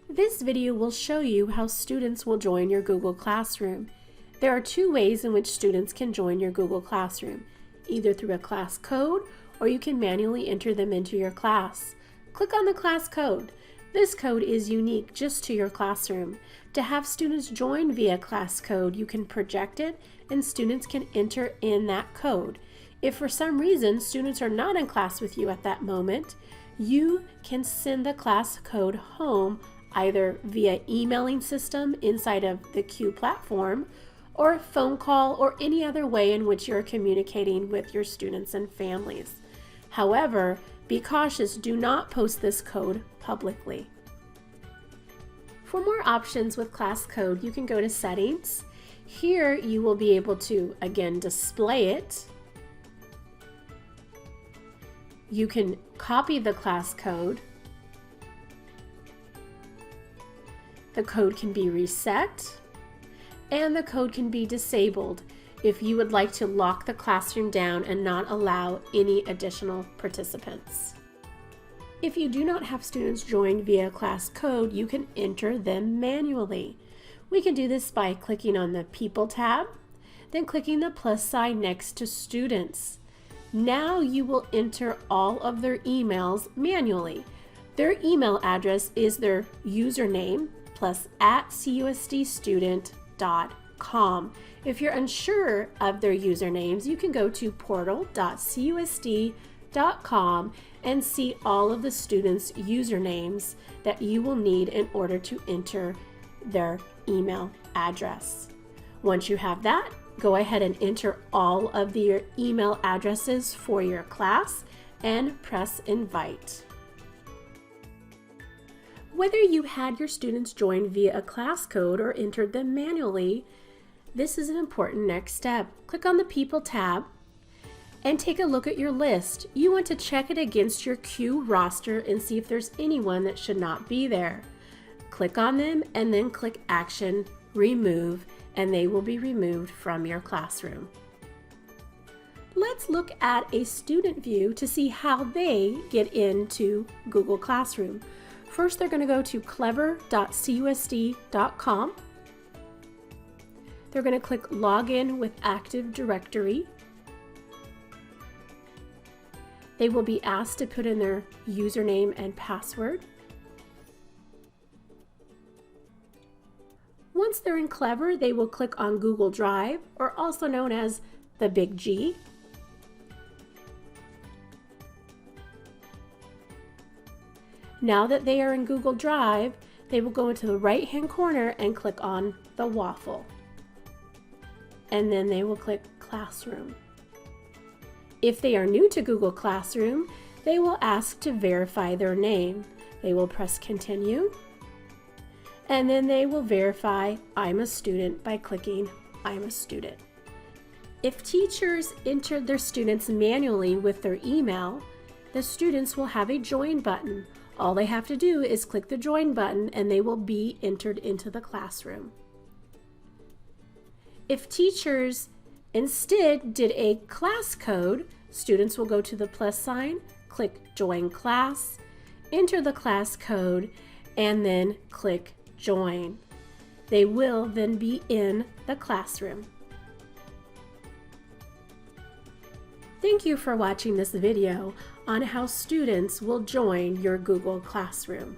This video will show you how students will join your Google Classroom. There are two ways in which students can join your Google Classroom, either through a class code or you can manually enter them into your class. Click on the class code. This code is unique just to your classroom. To have students join via class code, you can project it and students can enter in that code. If for some reason students are not in class with you at that moment, you can send the class code home either via emailing system inside of the Q platform or phone call or any other way in which you're communicating with your students and families. However, be cautious, do not post this code publicly. For more options with class code, you can go to Settings. Here you will be able to, again, display it. You can copy the class code. The code can be reset, and the code can be disabled if you would like to lock the classroom down and not allow any additional participants. If you do not have students join via class code, you can enter them manually. We can do this by clicking on the People tab, then clicking the plus sign next to Students. Now you will enter all of their emails manually. Their email address is their username plus @cusdstudent.com. If you're unsure of their usernames, you can go to portal.cusd.com and see all of the students' usernames that you will need in order to enter their email address. Once you have that, go ahead and enter all of your email addresses for your class and press Invite. Whether you had your students join via a class code or entered them manually, this is an important next step. Click on the People tab and take a look at your list. You want to check it against your Q roster and see if there's anyone that should not be there. Click on them and then click Action, Remove, and they will be removed from your classroom. Let's look at a student view to see how they get into Google Classroom. First, they're going to go to clever.cusd.com. They're going to click Login with Active Directory. They will be asked to put in their username and password. Once they're in Clever, they will click on Google Drive, or also known as the Big G. Now that they are in Google Drive, they will go into the right-hand corner and click on the waffle. And then they will click Classroom. If they are new to Google Classroom, they will ask to verify their name. They will press Continue, and then they will verify I'm a student by clicking I'm a student. If teachers entered their students manually with their email, the students will have a Join button. All they have to do is click the Join button and they will be entered into the classroom. If teachers instead did a class code, students will go to the plus sign, click Join Class, enter the class code, and then click Join. They will then be in the classroom. Thank you for watching this video on how students will join your Google Classroom.